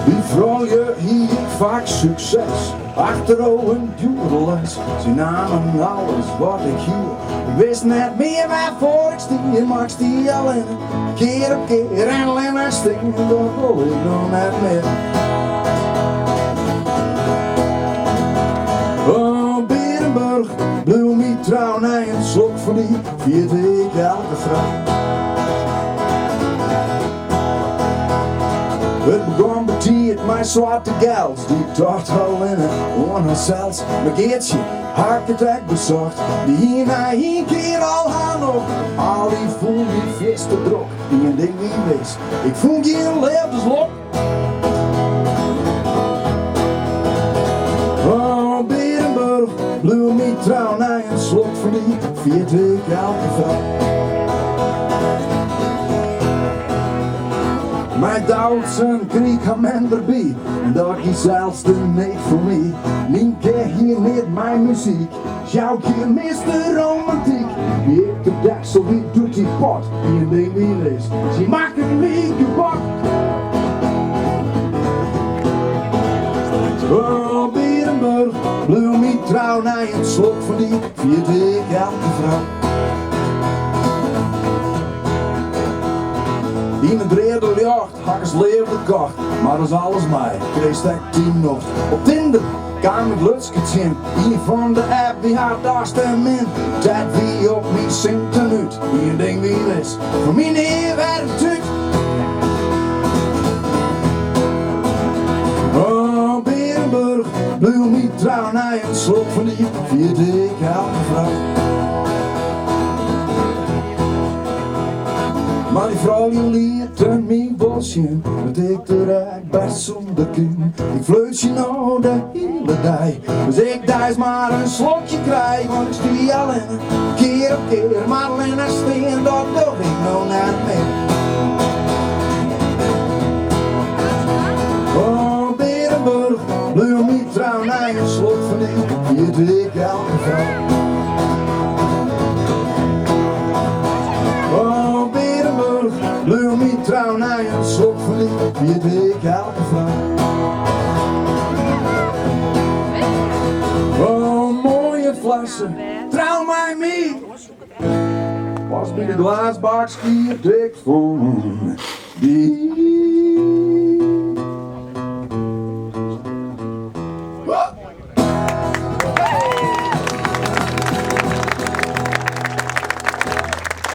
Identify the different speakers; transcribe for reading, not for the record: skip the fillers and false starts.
Speaker 1: Die vrouwen hier vaak succes, achterover duurde les. Ze namen alles wat ik hier. Ik wist net meer waarvoor ik stier, maar ik stier alleen. Keer op keer en alleen maar stingen, dat wil ik nog net meer. Oh, Berenburg, bleef me trouw na een slok van die, vierde ik elke vrouw. Het begon betiert mijn zwarte geld, die dacht al in het onhersels. Mijn geertje, architect bezocht, die hier na één keer al aan nog. Al die voel die viste drok, die een ding niet wees. Ik voel geen levenslok. Oh, Berenburg, bleef me trouw na een slok van die, vierde ik elke vrouw. Mijn Duitse krieg had men erbij, en dat is zelfs de niet voor mij. Niet keer hier niet mijn muziek, jouw keer mist de romantiek. Wie ik de deksel wie doet die pot, die een ding niet is, ze maken me kapot. Oh, Berenburg, bleef me trouw na een slok van die, vierde ik elke vrouw. In het redeljacht had ik leefde kocht, maar dat is alles mij, kreeg ik 10 nog. Op Tinder kwam ik lutskets in, een van de app die had daar stem in. Dat wie op mij zingt en uit, die een ding wie is, voor mij niet werd het uit. Oh, Berenburg, bleef me trouw na een slok van die, vierde ik elke vrouw. Maar die vrouw die liet aan mijn bosje, dat ik de rijk best zonder kin. Ik vleut je nou de hele dag, dus ik thuis maar een slokje krijg. Want ik stie alleen, keer op keer, maar alleen naar steen, dat wil ik nou net meer. Oh, Berenburg, bleef me trouw na een slok van die, vierde ik elke vrouw. Bleef me trouw na een slok van die, vierde ik elke vrouw. Oh, mooie flessen, trouw mij mee. Was bij de glaasbak schier dik voor die.